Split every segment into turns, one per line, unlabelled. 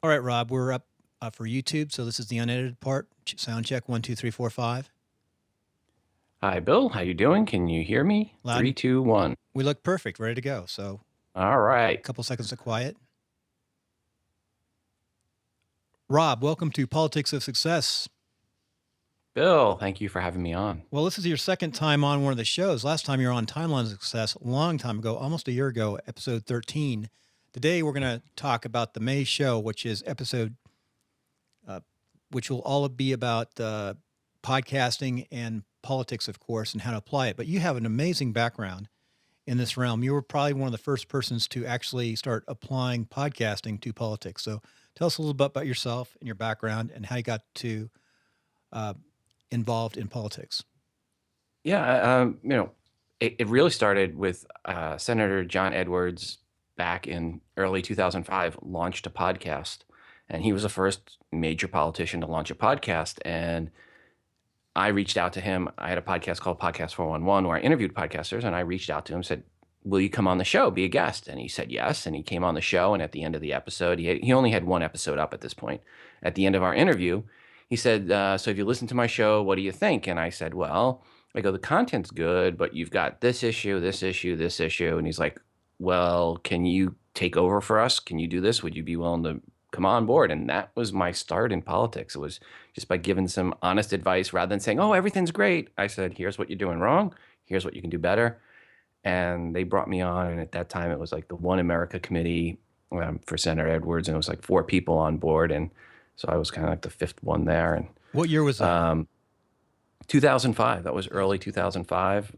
All right, Rob, we're up for YouTube, so this is the unedited part. Sound check, 1, 2, 3, 4, 5.
Hi, Bill. How you doing? Can you hear me?
Loud
Three,
and
two, one.
we look perfect, ready to go. So
All
a
right.
couple seconds of quiet. Rob, welcome to Politics of Success.
Bill, thank you for having me on.
Well, this is your second time on one of the shows. Last time you were on Timeline of Success, a long time ago, almost a year ago, episode 13. Today we're going to talk about the May show, which is episode, which will all be about podcasting and politics, of course, and how to apply it. But you have an amazing background in this realm. You were probably one of the first persons to actually start applying podcasting to politics. So tell us a little bit about yourself and your background and how you got to involved in politics.
Yeah, it really started with Senator John Edwards back in early 2005 launched a podcast, and he was the first major politician to launch a podcast. And I reached out to him. I had a podcast called Podcast 411 where I interviewed podcasters, and I reached out to him and said, will you come on the show, be a guest? And he said yes, and he came on the show. And at the end of the episode, he only had one episode up at this point. At the end of our interview, he said, so if you listen to my show, what do you think? And I said, well, I go, the content's good, but you've got this issue, this issue, this issue. And he's like, well, can you take over for us? Can you do this? Would you be willing to come on board? And that was my start in politics. It was just by giving some honest advice rather than saying, oh, everything's great. I said, here's what you're doing wrong. Here's what you can do better. And they brought me on. And at that time, it was like the One America Committee for Senator Edwards. And it was like 4 people on board. And so I was kind of like the 5th one there. And
What year was that?
2005. That was early 2005,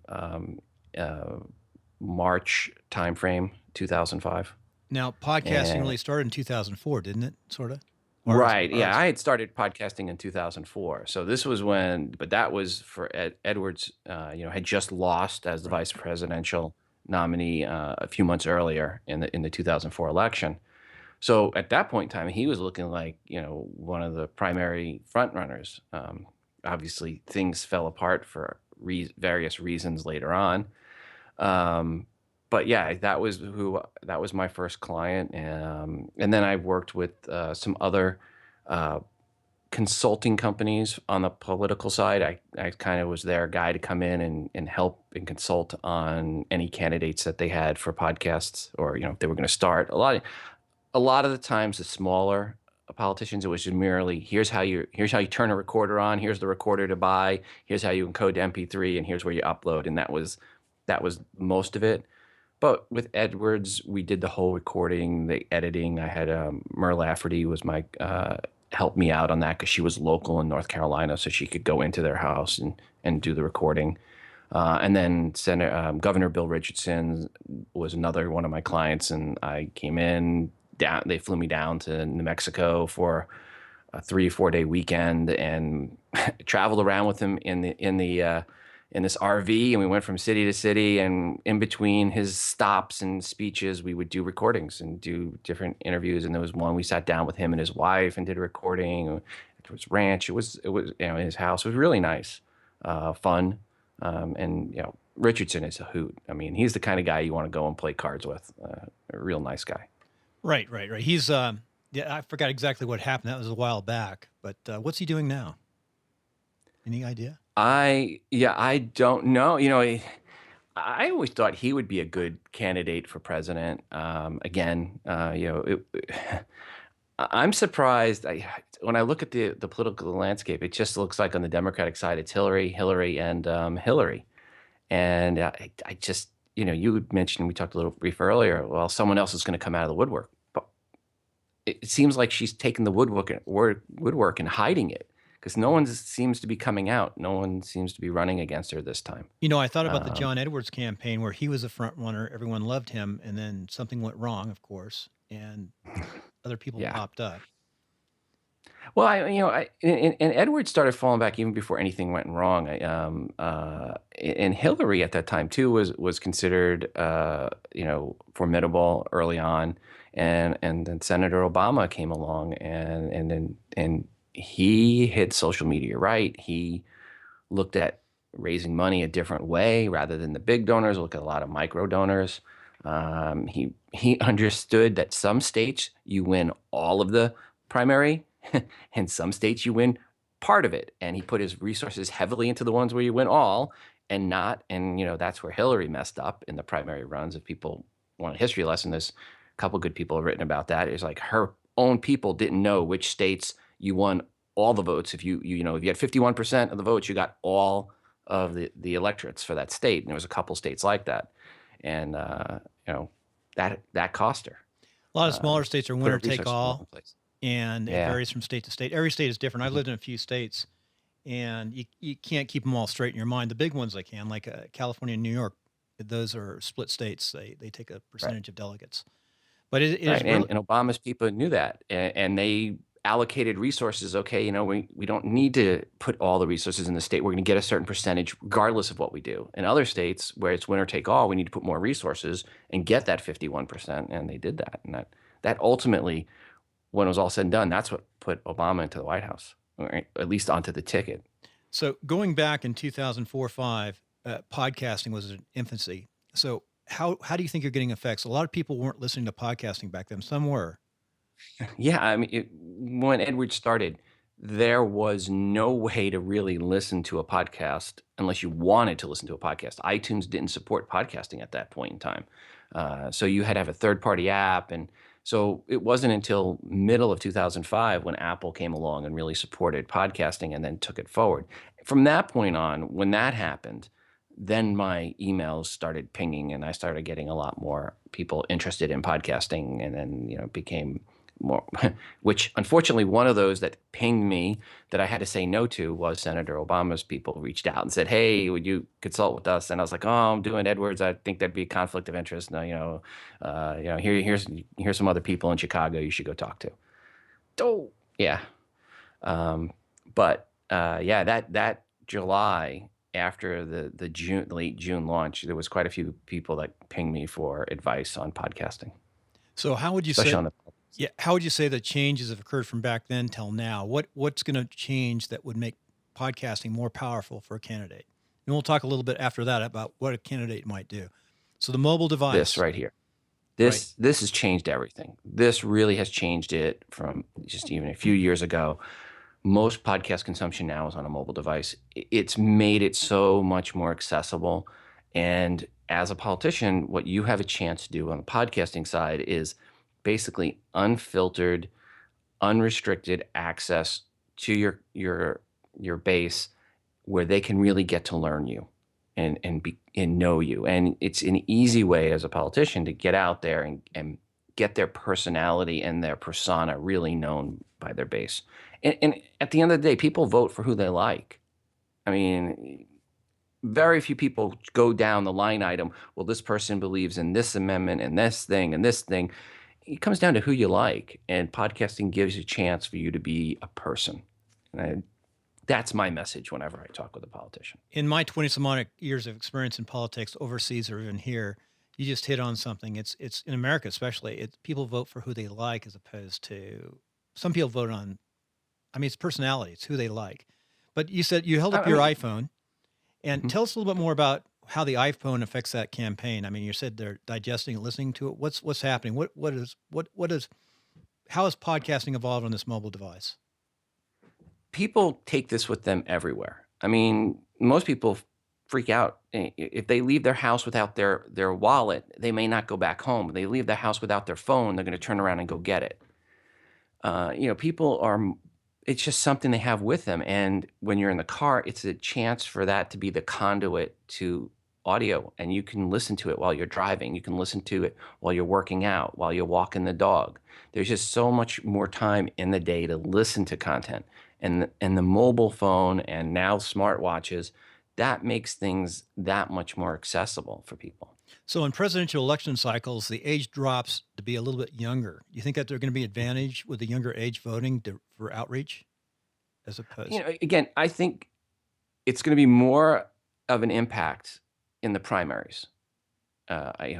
March timeframe, 2005.
Now, podcasting
And
really started in 2004, didn't it? Sort of.
right, yeah, I had started podcasting in 2004. So this was when, but that was for Edwards. Had just lost as the vice presidential nominee a few months earlier in the 2004 election. So at that point in time, he was looking like one of the primary front runners. Obviously, things fell apart for various reasons later on. But yeah, that was my first client, and then I worked with some other consulting companies on the political side. I kind of was their guy to come in and help and consult on any candidates that they had for podcasts, or if they were going to start. A lot of the times, the smaller politicians, it was just merely here's how you turn a recorder on, here's the recorder to buy, here's how you encode to MP3, and here's where you upload, and that was most of it. But with Edwards, we did the whole recording, the editing. I had Merle Lafferty was my helped me out on that because she was local in North Carolina, so she could go into their house and do the recording. And then Governor Bill Richardson was another one of my clients, and I came in. They flew me down to New Mexico for a 3 or 4 day weekend and traveled around with him in this RV, and we went from city to city, and in between his stops and speeches, we would do recordings and do different interviews. And there was one we sat down with him and his wife and did a recording at his ranch. It was in his house. It was really nice, fun, and Richardson is a hoot. I mean, he's the kind of guy you want to go and play cards with. A real nice guy.
Right. He's I forgot exactly what happened. That was a while back. But what's he doing now? Any idea?
I don't know. I always thought he would be a good candidate for president. Again, I'm surprised. When I look at the political landscape, it just looks like on the Democratic side, it's Hillary, and Hillary. And I just, you had mentioned, we talked a little brief earlier, well, someone else is going to come out of the woodwork. But it seems like she's taking the woodwork and hiding it, because no one seems to be coming out. No one seems to be running against her this time.
I thought about the John Edwards campaign where he was a front runner. Everyone loved him. And then something went wrong, of course, and other people popped up.
Well, and Edwards started falling back even before anything went wrong. And Hillary at that time too was considered, formidable early on, and then Senator Obama came along, and he hit social media right. He looked at raising money a different way rather than the big donors. Look at a lot of micro donors. He understood that some states you win all of the primary. In some states, you win part of it. And he put his resources heavily into the ones where you win all and not. And, that's where Hillary messed up in the primary runs. If people want a history lesson, there's a couple good people have written about that. It's like her own people didn't know which states you won all the votes. If if you had 51% of the votes, you got all of the electorates for that state. And there was a couple states like that. And, that cost her.
A lot of smaller states are
Put
winner
her
take
resources in the wrong
all,
place.
and it
Yeah.
varies from state to state. Every state is different. I've lived in a few states, and you can't keep them all straight in your mind. The big ones I can, like California and New York, those are split states. They take a
Right.
percentage of delegates. But it is
Right.
really
And Obama's people knew that, and they allocated resources. Okay, we don't need to put all the resources in the state. We're going to get a certain percentage regardless of what we do. In other states where it's winner take all, we need to put more resources and get that 51%. And they did that. And that ultimately, when it was all said and done, that's what put Obama into the White House, or at least onto the ticket.
So going back in 2004-5, podcasting was in infancy. So how do you think you're getting effects? A lot of people weren't listening to podcasting back then. Some were.
Yeah, I mean, when Edward started, there was no way to really listen to a podcast unless you wanted to listen to a podcast. iTunes didn't support podcasting at that point in time. So you had to have a third-party app. And so it wasn't until middle of 2005 when Apple came along and really supported podcasting and then took it forward. From that point on, when that happened, then my emails started pinging and I started getting a lot more people interested in podcasting, and then, it became more, which unfortunately one of those that pinged me that I had to say no to was Senator Obama's people reached out and said, "Hey, would you consult with us?" And I was like, "Oh, I'm doing Edwards. I think that'd be a conflict of interest. No, here's some other people in Chicago you should go talk to." Oh, yeah. But that July after the late June launch, there was quite a few people that pinged me for advice on podcasting,
So how would you
especially
say?
on the.
Yeah, how would you say the changes have occurred from back then till now? What's going to change that would make podcasting more powerful for a candidate? And we'll talk a little bit after that about what a candidate might do. So the mobile
This
device,
right here.
right?
This has changed everything. This really has changed it from just even a few years ago. Most podcast consumption now is on a mobile device. It's made it so much more accessible. And as a politician, what you have a chance to do on the podcasting side is basically unfiltered, unrestricted access to your base where they can really get to learn you and know you. And it's an easy way as a politician to get out there and get their personality and their persona really known by their base. And at the end of the day, people vote for who they like. I mean, very few people go down the line item. Well, this person believes in this amendment and this thing and this thing. It comes down to who you like, and podcasting gives you a chance for you to be a person. And that's my message whenever I talk with a politician.
In my 20 some odd years of experience in politics overseas or even here, you just hit on something. It's in America especially. It's people vote for who they like as opposed to some people vote on. I mean, it's personality. It's who they like. But you said you held up
I
your
mean,
iPhone, and
mhm.
tell us a little bit more about how the iPhone affects that campaign. I mean, you said they're digesting it, listening to it. What's happening? What is how has podcasting evolved on this mobile device?
People take this with them everywhere. I mean, most people freak out if they leave their house without their wallet. They may not go back home. They leave their house without their phone. They're going to turn around and go get it. People are. It's just something they have with them. And when you're in the car, it's a chance for that to be the conduit to audio, and you can listen to it while you're driving. You can listen to it while you're working out, while you're walking the dog. There's just so much more time in the day to listen to content. And the mobile phone and now smartwatches, that makes things that much more accessible for people.
So in presidential election cycles, the age drops to be a little bit younger. You think that they're going to be advantage with the younger age voting for outreach as opposed?
Again, I think it's going to be more of an impact in the primaries. I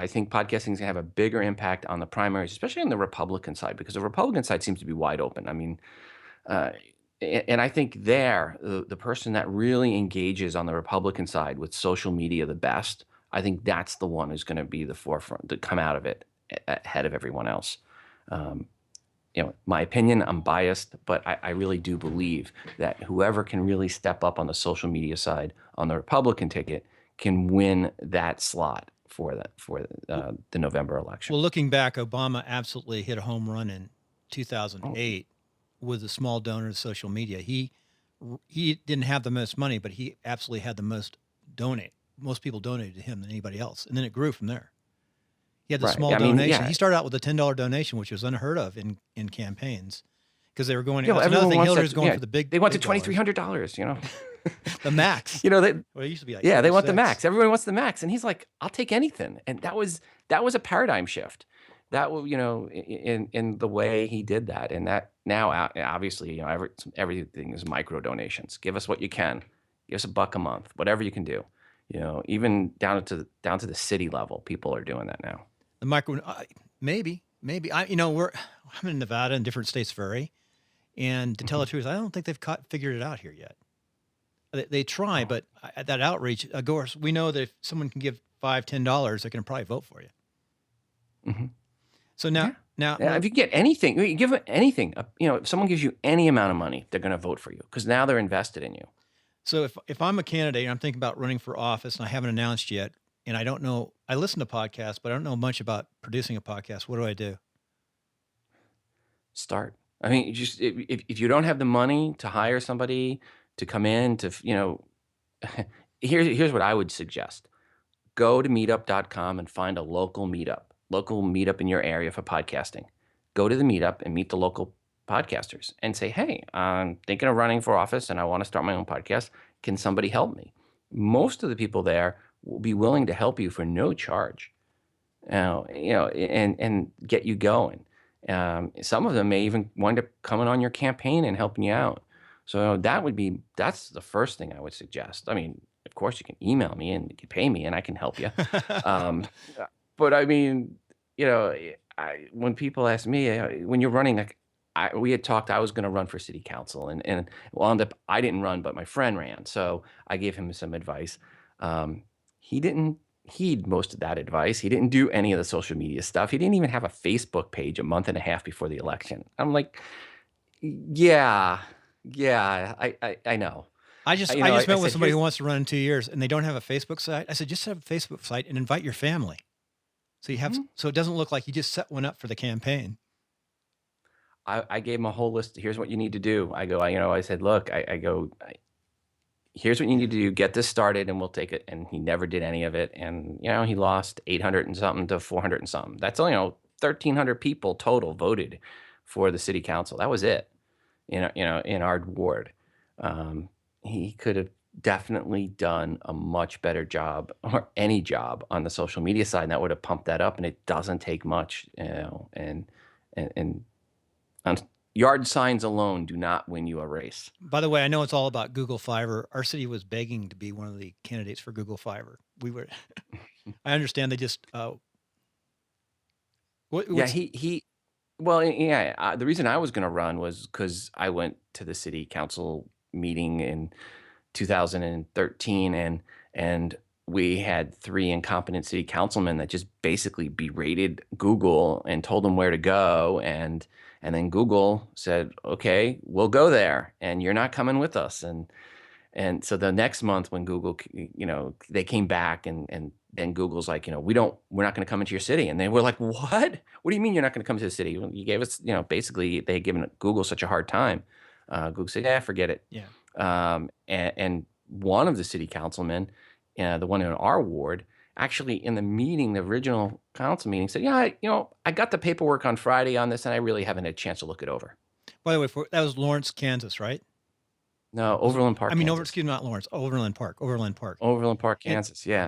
think podcasting is going to have a bigger impact on the primaries, especially on the Republican side, because the Republican side seems to be wide open. I mean, uh, and I think the person that really engages on the Republican side with social media the best, I think that's the one who's going to be the forefront to come out of it ahead of everyone else. Um, my opinion, I'm biased, but I really do believe that whoever can really step up on the social media side on the Republican ticket can win that slot for the November election.
Well, looking back, Obama absolutely hit a home run in
Oh,
2008 with a small donor to social media. He didn't have the most money, but he absolutely had the most donate. Most people donated to him than anybody else, and then it grew from there. He had the
right.
small
I mean,
donation.
yeah,
He started out with a $10 donation, which was unheard of in campaigns, because they were going. That's another
everyone
thing.
wants
Hillary
that.
was going for the
They want the
big dollars,
$2,300.
the max.
They
Well, it used to be like
Yeah, they want the
36.
max. Everyone wants the max, and he's like, "I'll take anything." And that was a paradigm shift. That was, in the way he did that, and that now obviously, everything is micro donations. Give us what you can. Give us $1 a month, whatever you can do. Even down to the city level, people are doing that now.
The micro, maybe. I'm in Nevada, and different states vary. And to tell the truth, I don't think they've figured it out here yet. They try,
Oh,
but at that outreach, of course, we know that if someone can give $5, $10, they're going to probably vote for you.
hmm
So
yeah.
now,
Yeah, if you get anything, you give them anything. If someone gives you any amount of money, they're going to vote for you because now they're invested in you.
so if I'm a candidate and I'm thinking about running for office and I haven't announced yet, and I don't know, I listen to podcasts, but I don't know much about producing a podcast. What do I do?
Start. I mean, if you don't have the money to hire somebody to come in to, here's what I would suggest. Go to meetup.com and find a local meetup in your area for podcasting. Go to the meetup and meet the local podcasters and say, "Hey, I'm thinking of running for office and I want to start my own podcast. Can somebody help me?" Most of the people there will be willing to help you for no charge. And get you going. Some of them may even wind up coming on your campaign and helping you out. So that's the first thing I would suggest. I mean, of course, you can email me and you can pay me and I can help you. Um, but I mean, when people ask me, when you're running, like we had talked, I was going to run for city council and wound up, I didn't run, but my friend ran. So I gave him some advice. He didn't heed most of that advice. He didn't do any of the social media stuff. He didn't even have a Facebook page a month and a half before the election. I'm like, yeah, I know.
I just met with somebody who wants to run in 2 years, and they don't have a Facebook site. I said, just have a Facebook site and invite your family, so so it doesn't look like you just set one up for the campaign.
I gave him a whole list. Here's what you need to do. I said, look, here's what you need to do. Get this started and we'll take it. And he never did any of it. And, he lost 800 and something to 400 and something. That's only, 1,300 people total voted for the city council. That was it, in our ward. He could have definitely done a much better job or any job on the social media side. And that would have pumped that up. And it doesn't take much, and yard signs alone do not win you a race.
By the way, I know it's all about Google Fiber. Our city was begging to be one of the candidates for Google Fiber. We were. I understand they just.
Well, yeah. The reason I was going to run was because I went to the city council meeting in 2013, and we had 3 incompetent city councilmen that just basically berated Google and told them where to go, and then Google said, "Okay, we'll go there, and you're not coming with us." And so the next month when Google, they came back and then Google's like, we're not going to come into your city. And they were like, what? What do you mean you're not going to come to the city? You gave us, basically they had given Google such a hard time. Google said, yeah, forget it.
Yeah.
And one of the city councilmen, the one in our ward, actually in the meeting, the original council meeting, said, yeah, I got the paperwork on Friday on this and I really haven't had a chance to look it over.
By the way, that was Lawrence, Kansas, right?
No, Overland Park.
Kansas. Not Lawrence. Overland Park,
Kansas. Yeah.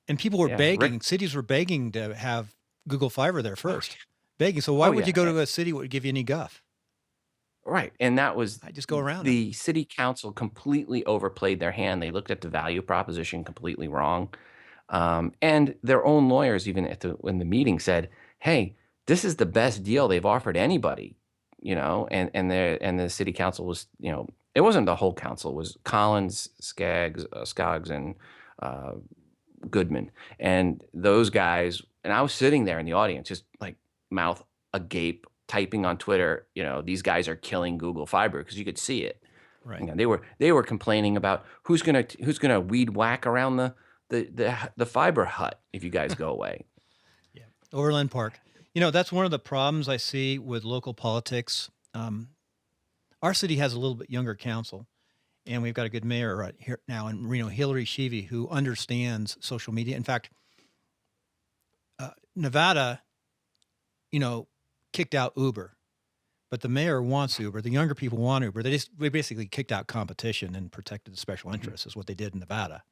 And people were begging. Cities were begging to have Google Fiber there first. Begging. So why would you go to a city that would give you any guff?
Right. And that was,
I just go around
the city council completely overplayed their hand. They looked at the value proposition completely wrong. And their own lawyers, even when the meeting said, hey, this is the best deal they've offered anybody. And the city council was, it wasn't the whole council. It was Collins, Skaggs, and Goodman, and those guys. And I was sitting there in the audience, just like mouth agape, typing on Twitter, these guys are killing Google Fiber, because you could see it.
Right.
They were complaining about who's gonna weed whack around the fiber hut if you guys go away.
Yeah. Overland Park. That's one of the problems I see with local politics. Our city has a little bit younger council, and we've got a good mayor right here now in Reno, Hillary Sheevy, who understands social media. In fact, Nevada, kicked out Uber, but the mayor wants Uber. The younger people want Uber. They basically kicked out competition and protected the special interests is what they did in Nevada.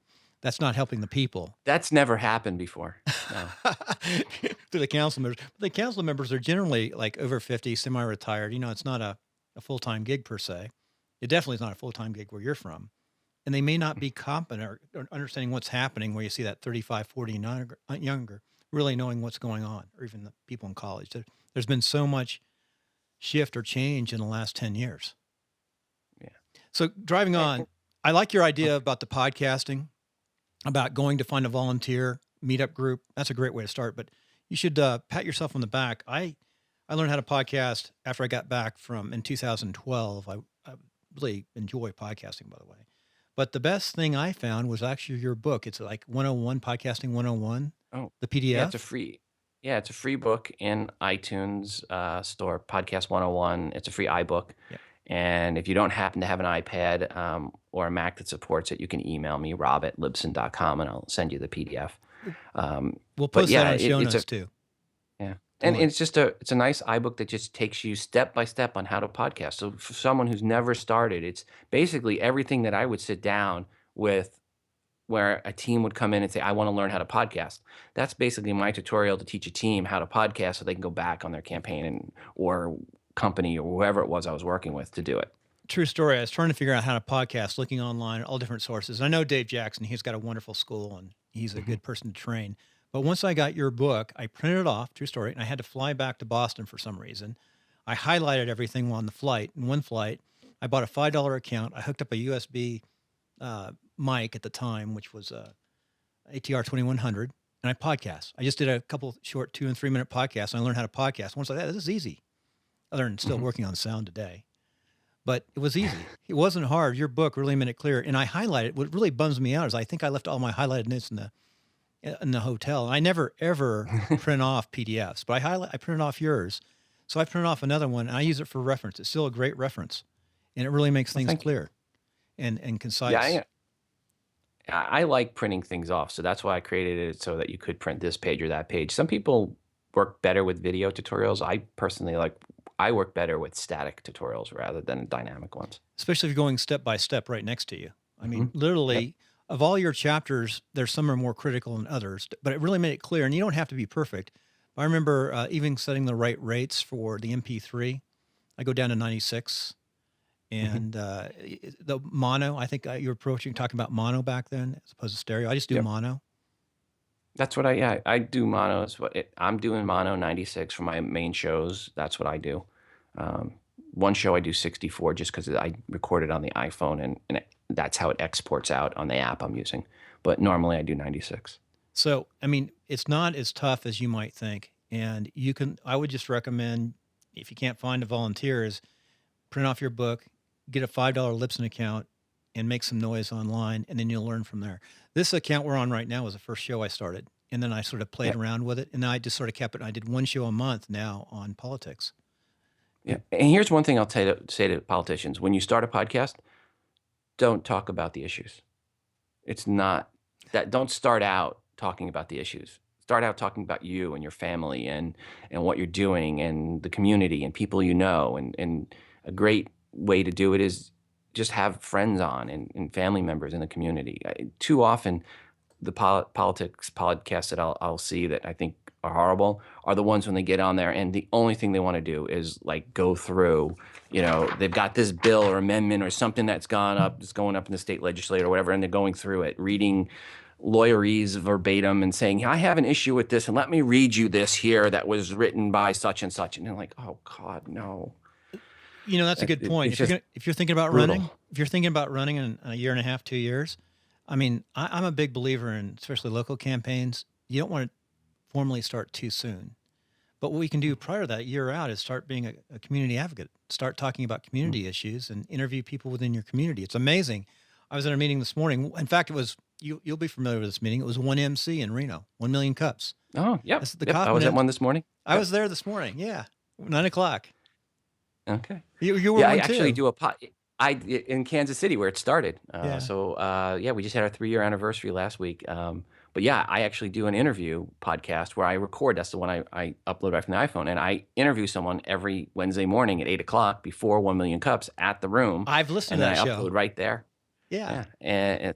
That's not helping the people.
That's never happened before. No.
To the council members. But the council members are generally like over 50, semi-retired. It's not a full-time gig per se. It definitely is not a full-time gig where you're from. And they may not be competent or understanding what's happening, where you see that 35, 40 and younger really knowing what's going on, or even the people in college. There's been so much shift or change in the last 10 years.
Yeah.
So driving on, I like your idea about the podcasting, about going to find a volunteer meetup group. That's a great way to start, but you should pat yourself on the back. I learned how to podcast after I got back in 2012. I really enjoy podcasting, by the way. But the best thing I found was actually your book. It's like 101, Podcasting 101, the PDF.
Yeah, it's a free book in iTunes store, Podcast 101. It's a free iBook.
Yep.
And if you don't happen to have an iPad or a Mac that supports it, you can email me, rob@libsyn.com, and I'll send you the PDF.
We'll post that on show notes too.
Yeah. And it's a nice iBook that just takes you step by step on how to podcast. So for someone who's never started, it's basically everything that I would sit down with, where a team would come in and say, I want to learn how to podcast. That's basically my tutorial to teach a team how to podcast so they can go back on their campaign or company or whoever it was I was working with to do it.
True story. I was trying to figure out how to podcast, looking online at all different sources. I know Dave Jackson, he's got a wonderful school and he's a good person to train. But once I got your book, I printed it off, true story, and I had to fly back to Boston for some reason. I highlighted everything on the flight. In one flight, I bought a $5 account. I hooked up a USB mic at the time, which was ATR 2100, and I podcast. I just did a couple short 2 and 3 minute podcasts, and I learned how to podcast. Once like that, this is easy, other than still working on sound today. But it was easy. It wasn't hard. Your book really made it clear. And I highlighted, what really bums me out is I think I left all my highlighted notes in the hotel. And I never, ever print off PDFs, but I printed off yours. So I printed off another one, and I use it for reference. It's still a great reference. And it really makes things clear and concise.
Yeah, I like printing things off. So that's why I created it, so that you could print this page or that page. Some people work better with video tutorials. I personally I work better with static tutorials rather than dynamic ones.
Especially if you're going step by step right next to you. I mean, literally, of all your chapters, there's some are more critical than others, but it really made it clear. And you don't have to be perfect. I remember even setting the right rates for the MP3. I go down to 96. And the mono, I think you were talking about mono back then as opposed to stereo. I just do mono.
That's what I do mono. I'm doing mono 96 for my main shows. That's what I do. One show I do 64 just because I record it on the iPhone and that's how it exports out on the app I'm using. But normally I do 96.
So, I mean, it's not as tough as you might think. And I would just recommend, if you can't find a volunteer, is print off your book, get a $5 Libsyn account, and make some noise online, and then you'll learn from there. This account we're on right now was the first show I started, and then I sort of played around with it, and then I just sort of kept it. I did one show a month now on politics.
Yeah, and here's one thing I'll say to politicians. When you start a podcast, don't talk about the issues. It's not that. Don't start out talking about the issues. Start out talking about you and your family and what you're doing and the community and people you know. And a great way to do it is just have friends on and family members in the community. Too often, the politics podcasts that I'll see that I think are horrible are the ones when they get on there and the only thing they want to do is like go through, they've got this bill or amendment or something that's going up in the state legislature or whatever, and they're going through it, reading lawyerese verbatim and saying, I have an issue with this, and let me read you this here that was written by such and such. And they're like, oh God, no.
That's a good point. If you're thinking about running in a year and a half, 2 years, I mean, I'm a big believer in, especially local campaigns, you don't want to formally start too soon. But what we can do prior to that, year out, is start being a community advocate. Start talking about community issues and interview people within your community. It's amazing. I was at a meeting this morning. In fact, it was you'll be familiar with this meeting. It was 1MC in Reno, 1 Million Cups.
Oh, yep.
That's the
Yep. I
Kaufman.
was at one this morning.
I
Yep.
was there this morning. Yeah, 9:00.
Okay.
You were
Yeah,
one
I actually
too.
do in Kansas City where it started.
Yeah.
Yeah, we just had our 3-year anniversary last week. But yeah, I actually do an interview podcast where I record. That's the one I upload right from the iPhone, and I interview someone every Wednesday morning at 8:00 before 1 Million Cups at the room,
I've listened
and
to
then
that
I
show.
upload right there.
Yeah.
Yeah, and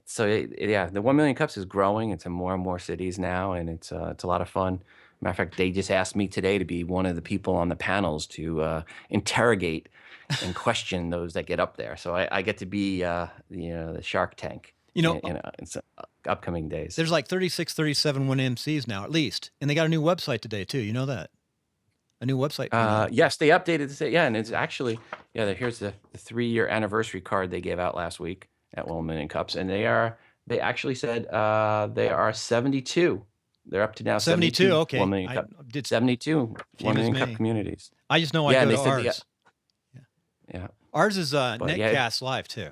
yeah, the 1 Million Cups is growing. It's in more and more cities now, and it's a lot of fun. Matter of fact, they just asked me today to be one of the people on the panels to interrogate and question those that get up there. So I get to be the Shark Tank
You know,
in some upcoming days.
there's like 36, 37 1MCs now, at least. And they got a new website today, too. You know that? A new website went up.
Yes, they updated the yeah, and it's actually here's the 3-year anniversary card they gave out last week at 1 Million Cups, and they actually said they are 72. They're up to now
72.
72
Okay.
1 Million
I
Cup
did
72
same
1
as
Million Cup
me.
communities.
I just know I
Yeah,
go
and they
to
said
ours.
yeah.
Ours is
But yeah,
Netcast Live, too.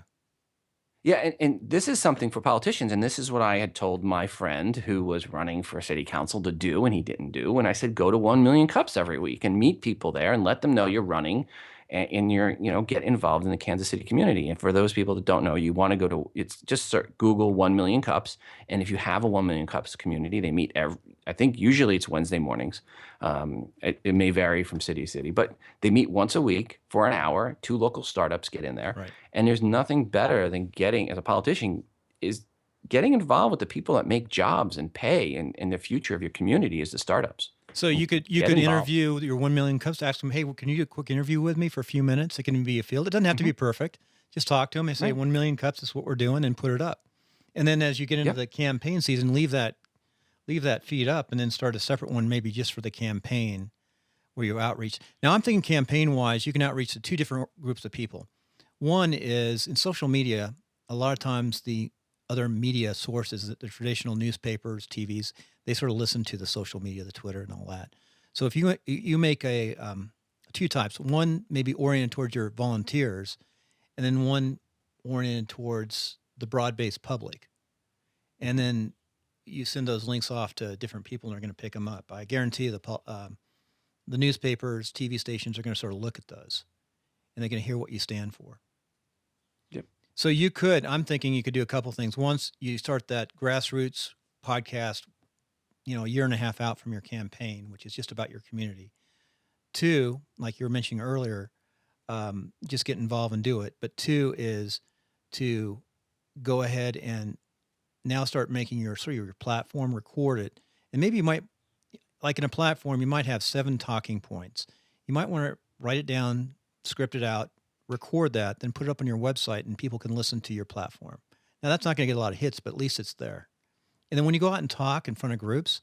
Yeah, and this is something for politicians, and this is what I had told my friend who was running for city council to do, and he didn't do. And I said, go to 1 Million Cups every week and meet people there and let them know you're running, and you're get involved in the Kansas City community. And for those people that don't know, you want to go to just Google 1 Million Cups, and if you have a 1 Million Cups community, they meet I think usually it's Wednesday mornings. It may vary from city to city, but they meet once a week for an hour. 2 local startups get in there.
Right.
And there's nothing better than as a politician, is getting involved with the people that make jobs and pay and the future of your community is the startups.
So you could
Get involved.
interview your 1 Million Cups, ask them, hey, can you do a quick interview with me for a few minutes? It can be a field. It doesn't have to be perfect. Just talk to them and say,
Right.
1 Million Cups is what we're doing, and put it up. And then as you get into
Yep.
the campaign season, leave that feed up and then start a separate one, maybe just for the campaign where you outreach. Now, I'm thinking campaign-wise, you can outreach to 2 different groups of people. One is in social media, a lot of times the other media sources, the traditional newspapers, TVs, they sort of listen to the social media, the Twitter and all that. So if you make 2 types, one maybe oriented towards your volunteers, and then one oriented towards the broad-based public. And then you send those links off to different people and they're going to pick them up. I guarantee the newspapers, TV stations are going to sort of look at those, and they're going to hear what you stand for.
Yep.
So I'm thinking you could do a couple things. Once you start that grassroots podcast, a year and a half out from your campaign, which is just about your community. 2, like you were mentioning earlier, just get involved and do it. But 2 is to go ahead and now start making your platform, record it. And maybe you might, like in a platform, you might have 7 talking points. You might want to write it down, script it out, record that, then put it up on your website, and people can listen to your platform. Now, that's not going to get a lot of hits, but at least it's there. And then when you go out and talk in front of groups,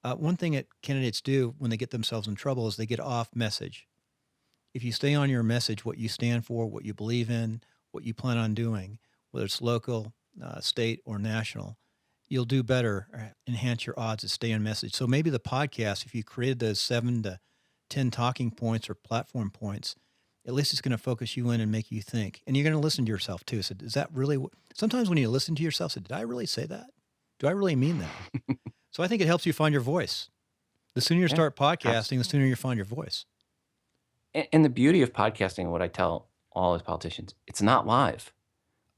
one thing that candidates do when they get themselves in trouble is they get off message. If you stay on your message, what you stand for, what you believe in, what you plan on doing, whether it's local, state, or national, you'll do better, or enhance your odds to stay on message. So maybe the podcast, if you created those 7 to 10 talking points or platform points, at least it's going to focus you in and make you think. And you're going to listen to yourself too. So is that really sometimes when you listen to yourself, did I really say that? Do I really mean that? So I think it helps you find your voice. The sooner you start podcasting, the sooner you find your voice.
And the beauty of podcasting, what I tell all as politicians, it's not live.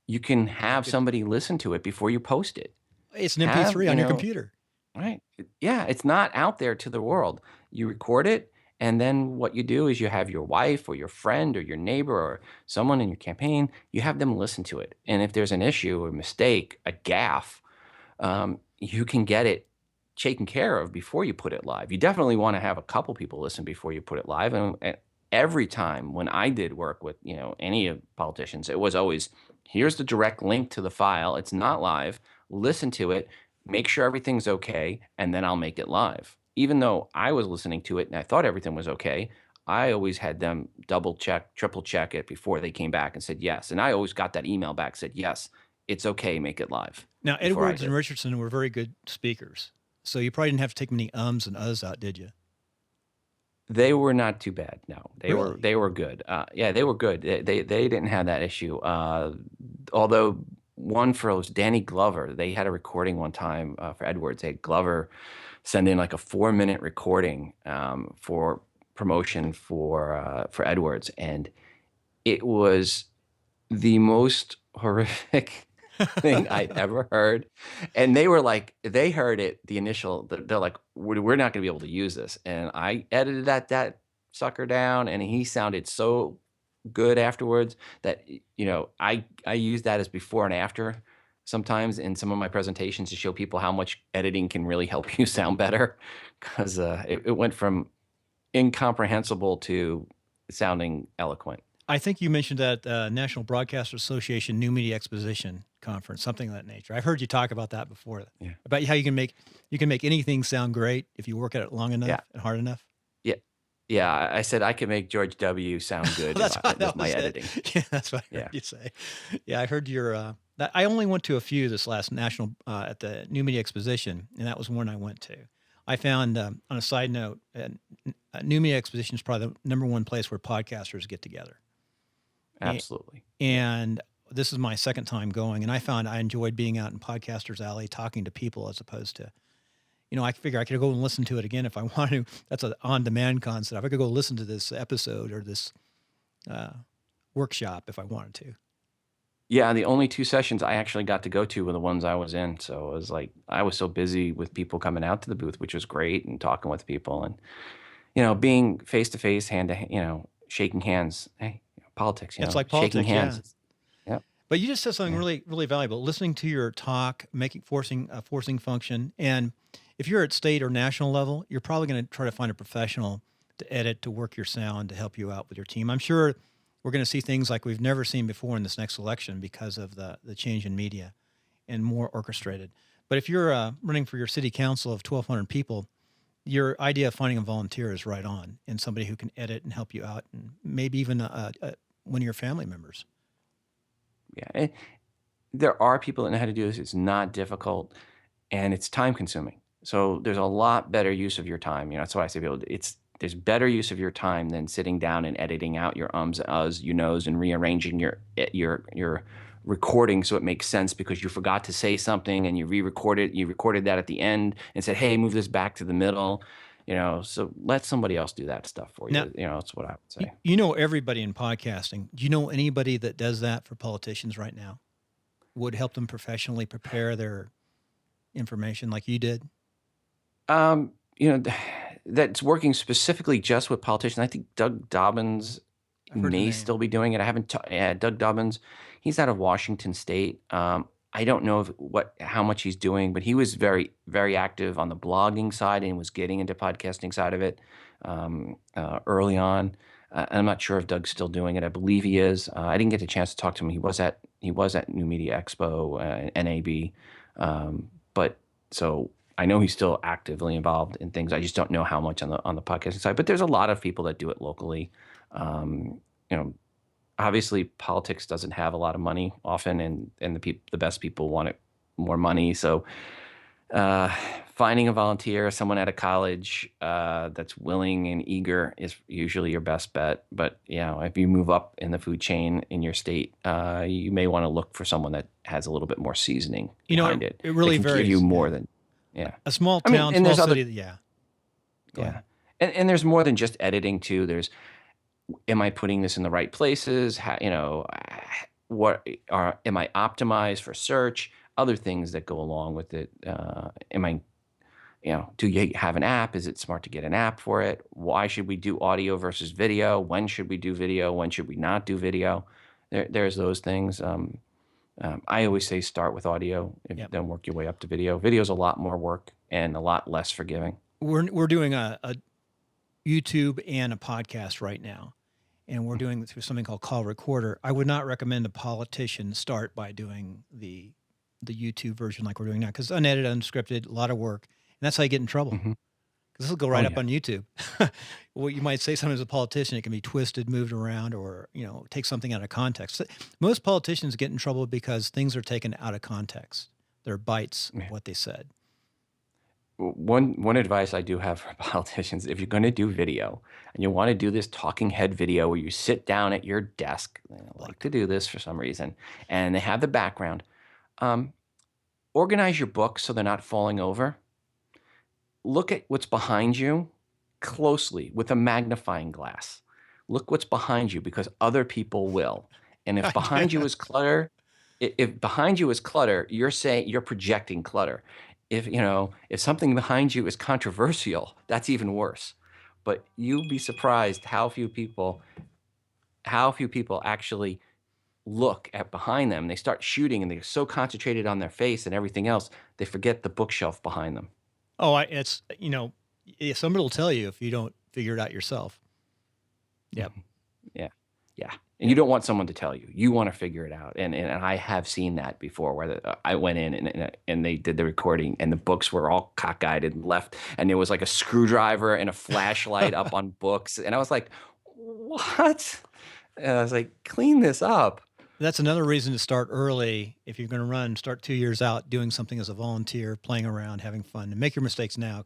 You can have somebody listen to it before you post it.
It's an MP3 on your computer.
Right. Yeah, it's not out there to the world. You record it, and then what you do is you have your wife or your friend or your neighbor or someone in your campaign, you have them listen to it. And if there's an issue or mistake, a gaffe, you can get it taken care of before you put it live. You definitely want to have a couple people listen before you put it live. And every time when I did work with, any of politicians, it was always, here's the direct link to the file. It's not live. Listen to it, make sure everything's okay, and then I'll make it live. Even though I was listening to it and I thought everything was okay, I always had them double check, triple check it before they came back and said yes. And I always got that email back, said, yes, it's okay, make it live.
Now, Edwards and Richardson were very good speakers. So you probably didn't have to take many ums and uhs out, did you?
They were not too bad. No,
Really?
they were good. Yeah, they were good. They didn't have that issue. Although one for was Danny Glover, they had a recording one time for Edwards. They had Glover send in like a 4-minute recording for promotion for Edwards, and it was the most horrific thing I'd ever heard. And they were like, they heard it, they're like, we're not going to be able to use this. And I edited that sucker down, and he sounded so good afterwards that, I use that as before and after sometimes in some of my presentations to show people how much editing can really help you sound better. Because it went from incomprehensible to sounding eloquent.
I think you mentioned that National Broadcasters Association New Media Exposition Conference, something of that nature. I've heard you talk about that before.
Yeah.
About how you can make anything sound great if you work at it long enough
Yeah.
and hard enough.
Yeah. Yeah. I said I could make George W. sound good with my editing.
Yeah, that's what I heard you say. Yeah, I heard your. I only went to a few this last national at the New Media Exposition, and that was one I went to. I found, on a side note, New Media Exposition is probably the number one place where podcasters get together.
Absolutely.
And this is my second time going, and I found I enjoyed being out in Podcasters Alley talking to people as opposed to, I figure I could go and listen to it again if I want to. That's an on-demand concept. I could go listen to this episode or this workshop if I wanted to.
Yeah, the only 2 sessions I actually got to go to were the ones I was in. So it was like I was so busy with people coming out to the booth, which was great, and talking with people, and being face to face, hand to shaking hands. Hey, politics.
It's like
shaking
politics,
hands.
yeah.
Yeah.
But you just said something really, really valuable. Listening to your talk, forcing function, and if you're at state or national level, you're probably going to try to find a professional to edit, to work your sound, to help you out with your team. I'm sure we're going to see things like we've never seen before in this next election because of the change in media and more orchestrated. But if you're running for your city council of 1,200 people, your idea of finding a volunteer is right on, and somebody who can edit and help you out, and maybe even one of your family members.
Yeah. There are people that know how to do this. It's not difficult, and it's time consuming. So there's a lot better use of your time. That's why I say people, there's better use of your time than sitting down and editing out your ums, uhs, you knows, and rearranging your recording so it makes sense because you forgot to say something and you re-recorded. You recorded that at the end and said, "Hey, move this back to the middle." So let somebody else do that stuff for you.
Now,
that's what I would say.
You know everybody in podcasting. Do you know anybody that does that for politicians right now? Would help them professionally prepare their information like you did?
That's working specifically just with politicians. I think Doug Dobbins may still be doing it. I haven't. Doug Dobbins, he's out of Washington State. I don't know how much he's doing, but he was very, very active on the blogging side and was getting into podcasting side of it early on. I'm not sure if Doug's still doing it. I believe he is. I didn't get a chance to talk to him. He was at New Media Expo, NAB, but so I know he's still actively involved in things. I just don't know how much on the podcasting side. But there's a lot of people that do it locally. Obviously, politics doesn't have a lot of money often, and the best people want more money. So finding a volunteer, someone at a college that's willing and eager is usually your best bet. But if you move up in the food chain in your state, you may want to look for someone that has a little bit more seasoning behind it.
It really
can
varies.
Give you more than
a small town, small city. Go ahead.
And there's more than just editing too. There's, am I putting this in the right places? Am I optimized for search? Other things that go along with it. Do you have an app? Is it smart to get an app for it? Why should we do audio versus video? When should we do video? When should we not do video? There's those things. I always say start with audio, then work your way up to video. Video's a lot more work and a lot less forgiving.
We're doing a YouTube and a podcast right now, and we're doing it through something called Call Recorder. I would not recommend a politician start by doing the YouTube version like we're doing now, because unedited, unscripted, a lot of work, and that's how you get in trouble. Because this will go right up on YouTube. Well, you might say something as a politician, it can be twisted, moved around, or take something out of context. Most politicians get in trouble because things are taken out of context. They're bites of what they said.
one advice I do have for politicians: if you're going to do video and you want to do this talking head video where you sit down at your desk, they like to do this for some reason, and they have the background, um, organize your books so they're not falling over. Look at what's behind you closely with a magnifying glass. Look what's behind you, because other people will. And if behind you is clutter, if behind you is clutter, you're saying you're projecting clutter. If something behind you is controversial, that's even worse. But you'll be surprised how few people actually look at behind them. They start shooting and they're so concentrated on their face and everything else, they forget the bookshelf behind them.
Oh, somebody will tell you if you don't figure it out yourself. Yep.
Yeah. Yeah. And you don't want someone to tell you. You want to figure it out. And I have seen that before, where I went in and they did the recording and the books were all cockeyed and left. And there was like a screwdriver and a flashlight up on books. And I was like, what? And I was like, clean this up.
That's another reason to start early. If you're going to run, start 2 years out doing something as a volunteer, playing around, having fun, and make your mistakes now,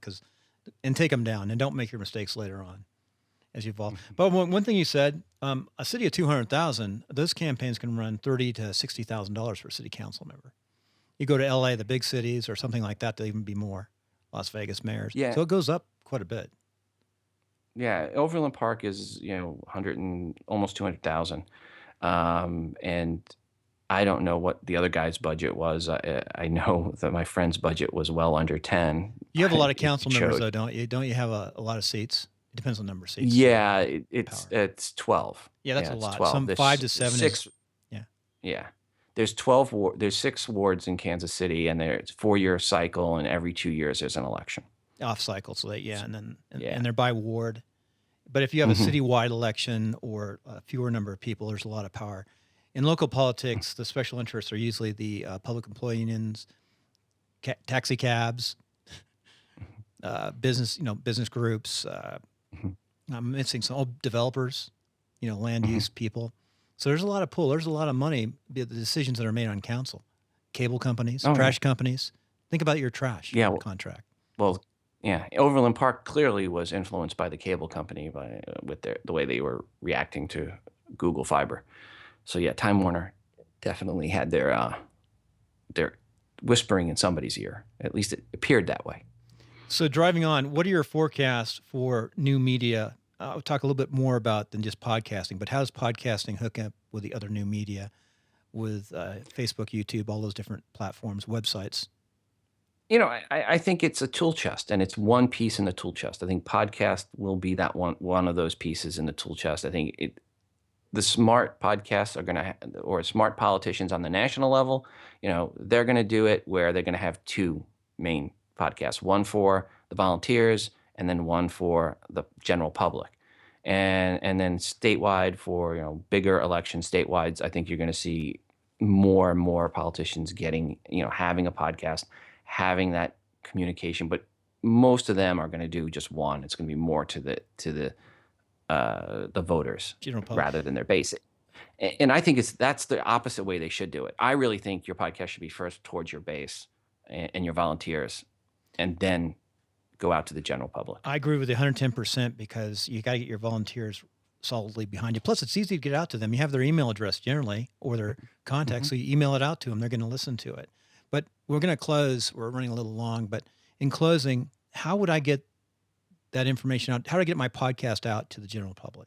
and take them down, and don't make your mistakes later on as you evolve. But one thing you said, a city of 200,000, those campaigns can run $30,000 to $60,000 for a city council member. You go to LA, the big cities, or something like that, they'll even be more. Las Vegas mayors.
Yeah.
So it goes up quite a bit.
Yeah. Overland Park is, 100 and almost 200,000. And I don't know what the other guy's budget was. I know that my friend's budget was well under 10.
You have a lot of council members, though, don't you? Don't you have a lot of seats? It depends on the number of seats.
Yeah, it's 12.
Yeah, that's a lot.
12.
Some
There's
5 to 7
six. Yeah. There's 12 there's 6 wards in Kansas City, and there's a 4-year cycle, and every 2 years there's an election.
Off cycle, so and
Yeah.
they're by ward. But if you have a citywide election or a fewer number of people, there's a lot of power. In local politics, the special interests are usually the public employee unions, taxi cabs, business groups. I'm missing some developers, land use people. So there's a lot of pull. There's a lot of money. The decisions that are made on council, cable companies, trash companies. Think about your trash contract.
Well, yeah, Overland Park clearly was influenced by the cable company with the way they were reacting to Google Fiber. So yeah, Time Warner definitely had their whispering in somebody's ear. At least it appeared that way.
So driving on, what are your forecasts for new media? I'll talk a little bit more about than just podcasting, but how does podcasting hook up with the other new media, with Facebook, YouTube, all those different platforms, websites?
I think it's a tool chest, and it's one piece in the tool chest. I think podcast will be that one of those pieces in the tool chest. I think the smart podcasts are going to, or smart politicians on the national level, they're going to do it where they're going to have 2 main podcasts, one for the volunteers and then one for the general public. And then statewide for, bigger elections statewide, I think you're going to see more and more politicians getting, having a podcast, having that communication, but most of them are going to do just one. It's going to be more to the voters rather than their base. And I think that's the opposite way they should do it. I really think your podcast should be first towards your base and your volunteers, and then go out to the general public.
I agree with you 110%, because you got to get your volunteers solidly behind you. Plus, it's easy to get out to them. You have their email address generally, or their contact, so you email it out to them. They're going to listen to it. But we're going to close. We're running a little long, but in closing, how would I get that information out? How do I get my podcast out to the general public?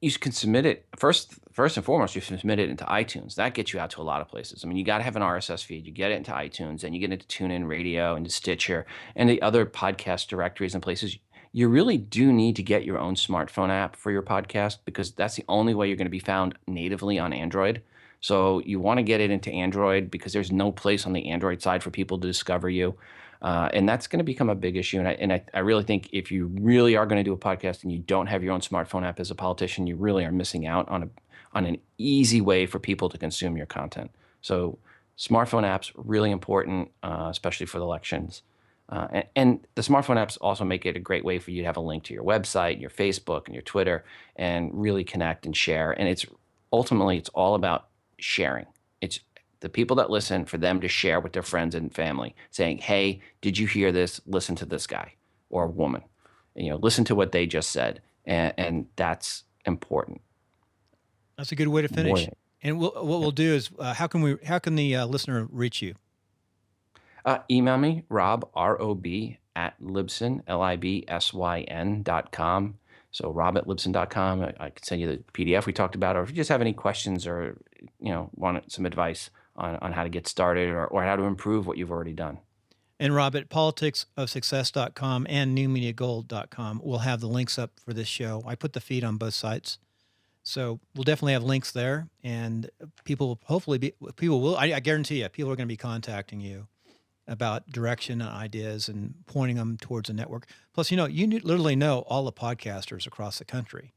You can submit it first and foremost. You submit it into iTunes. That gets you out to a lot of places. I mean, you got to have an RSS feed. You get it into iTunes, and you get into TuneIn Radio, and to Stitcher, and the other podcast directories and places. You really do need to get your own smartphone app for your podcast, because that's the only way you're going to be found natively on Android. So you want to get it into Android, because there's no place on the Android side for people to discover you. And that's going to become a big issue. And I really think if you really are going to do a podcast and you don't have your own smartphone app as a politician, you really are missing out on an easy way for people to consume your content. So smartphone apps, really important, especially for the elections. And the smartphone apps also make it a great way for you to have a link to your website, your Facebook, and your Twitter, and really connect and share. And ultimately it's all about sharing. It's the people that listen, for them to share with their friends and family, saying, "Hey, did you hear this? Listen to this guy or woman. Listen to what they just said," and that's important.
That's a good way to
More
finish.
than,
And what we'll do is, how can the listener reach you?
email me, Rob, ROB, at Libsyn, LIBSYN.com. So Rob at Libsyn.com. I can send you the PDF we talked about, or if you just have any questions or want some advice on how to get started or how to improve what you've already done.
And Rob, at politicsofsuccess.com and newmediagold.com, we'll have the links up for this show. I put the feed on both sites. So we'll definitely have links there, and people will, I guarantee you, people are going to be contacting you about direction and ideas and pointing them towards a network. Plus, literally know all the podcasters across the country.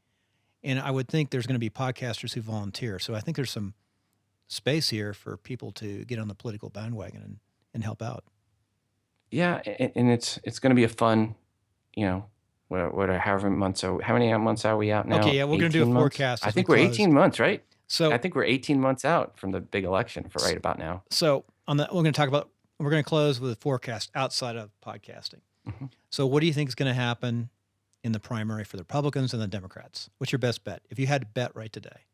And I would think there's going to be podcasters who volunteer. So I think there's some space here for people to get on the political bandwagon and help out.
Yeah, and it's going to be a fun, however how many months are we out now?
Okay, yeah, we're going to do a
18 months?
forecast.
I
as
think
we
we're
close.
18 months, right?
So
I think we're 18 months out from the big election for right about now.
So we're going to close with a forecast outside of podcasting.
Mm-hmm.
So what do you think is going to happen in the primary for the Republicans and the Democrats? What's your best bet? If you had to bet right today.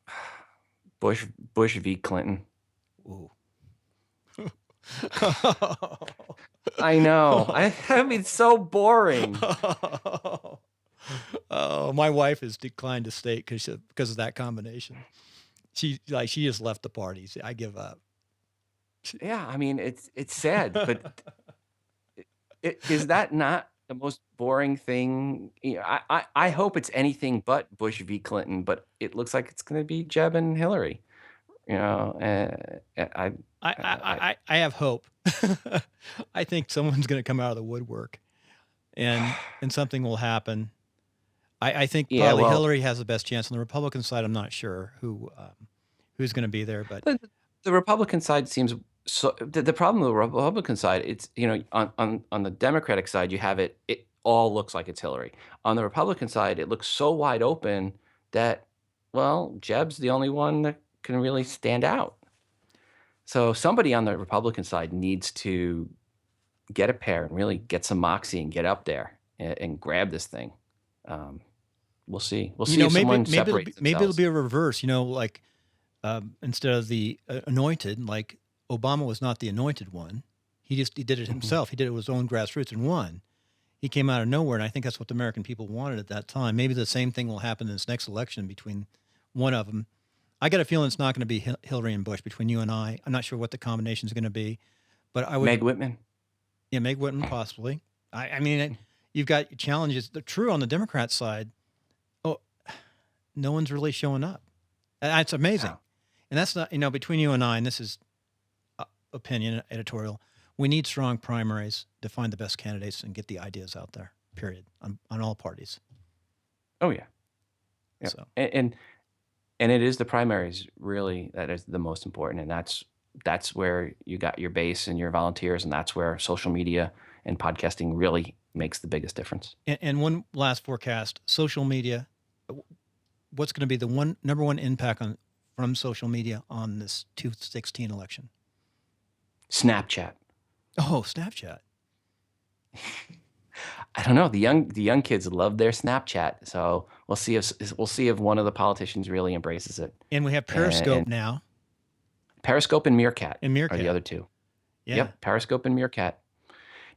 Bush v. Clinton.
Ooh.
I know. I mean, it's so boring.
Oh, my wife has declined to state because of that combination. She just left the party. I give up.
Yeah, I mean, it's sad, but is that not the most boring thing? I hope it's anything but Bush v. Clinton, but it looks like it's going to be Jeb and Hillary.
I have hope. I think someone's going to come out of the woodwork, and something will happen. I think probably Hillary has the best chance. On the Republican side, I'm not sure who's going to be there, but
the Republican side seems so. The problem with the Republican side, it's on the Democratic side, you have it all looks like it's Hillary. On the Republican side, it looks so wide open that, well, Jeb's the only one that can really stand out. So somebody on the Republican side needs to get a pair and really get some moxie and get up there and grab this thing. We'll see. We'll see if someone separates themselves.
Maybe it'll be a reverse. Like instead of the anointed, like Obama was not the anointed one. He did it himself. He did it with his own grassroots and won. He came out of nowhere, and I think that's what the American people wanted at that time. Maybe the same thing will happen in this next election between one of them. I got a feeling it's not going to be Hillary and Bush between you and I. I'm not sure what the combination is going to be, but I would.
Meg Whitman.
Yeah, Meg Whitman possibly. I mean, you've got challenges. True on the Democrat side. Oh, no one's really showing up. It's amazing, and that's not between you and I. And this is opinion editorial. We need strong primaries to find the best candidates and get the ideas out there. Period. On all parties.
Oh yeah.
So.
And it is the primaries really that is the most important, and that's where you got your base and your volunteers, and that's where social media and podcasting really makes the biggest difference.
And one last forecast: social media. What's going to be the number one impact from social media on this 2016 election?
Snapchat.
Oh, Snapchat.
I don't know. The young kids love their Snapchat, so we'll see if one of the politicians really embraces it.
And we have Periscope now.
Periscope and Meerkat.
Are
the other two.
Yeah.
Yep, Periscope and Meerkat.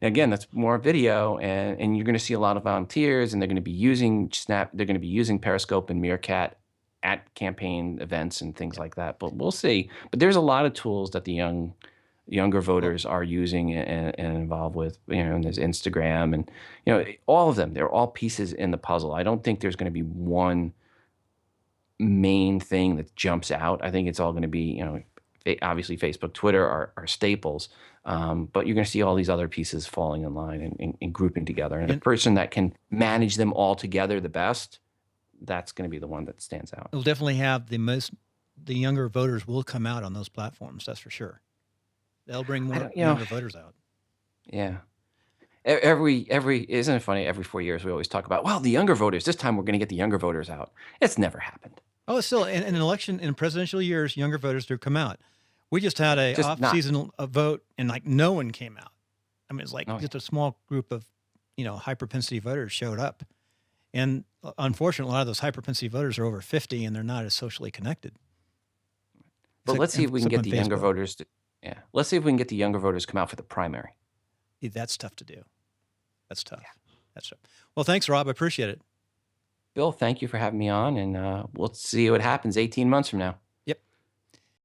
Now, again, that's more video, and you're going to see a lot of volunteers, and they're going to be using They're going to be using Periscope and Meerkat at campaign events and things like that. But we'll see. But there's a lot of tools that the younger voters are using and involved with, and there's Instagram and, all of them, they're all pieces in the puzzle. I don't think there's going to be one main thing that jumps out. I think it's all going to be, obviously Facebook, Twitter are staples, but you're going to see all these other pieces falling in line and grouping together. And the person that can manage them all together the best, that's going to be the one that stands out.
It'll definitely have the younger voters will come out on those platforms. That's for sure. They'll bring more younger voters out.
Yeah. Isn't it funny? Every 4 years we always talk about, well, the younger voters. This time we're going to get the younger voters out. It's never happened.
Oh, it's still in an election in presidential years, younger voters do come out. We just had a
Just not.
off-season vote, and like no one came out. I mean, it's like
Oh, yeah.
just a small group of, high propensity voters showed up, and unfortunately, a lot of those high propensity voters are over 50, and they're not as socially connected.
But let's see if we can
Except
get
on
the younger
Facebook.
voters to, yeah. Let's see if we can get the younger voters to come out for the primary.
Yeah, that's tough to do. That's tough. That's tough. Well, thanks, Rob. I appreciate it.
Bill, thank you for having me on, and we'll see what happens 18 months from now.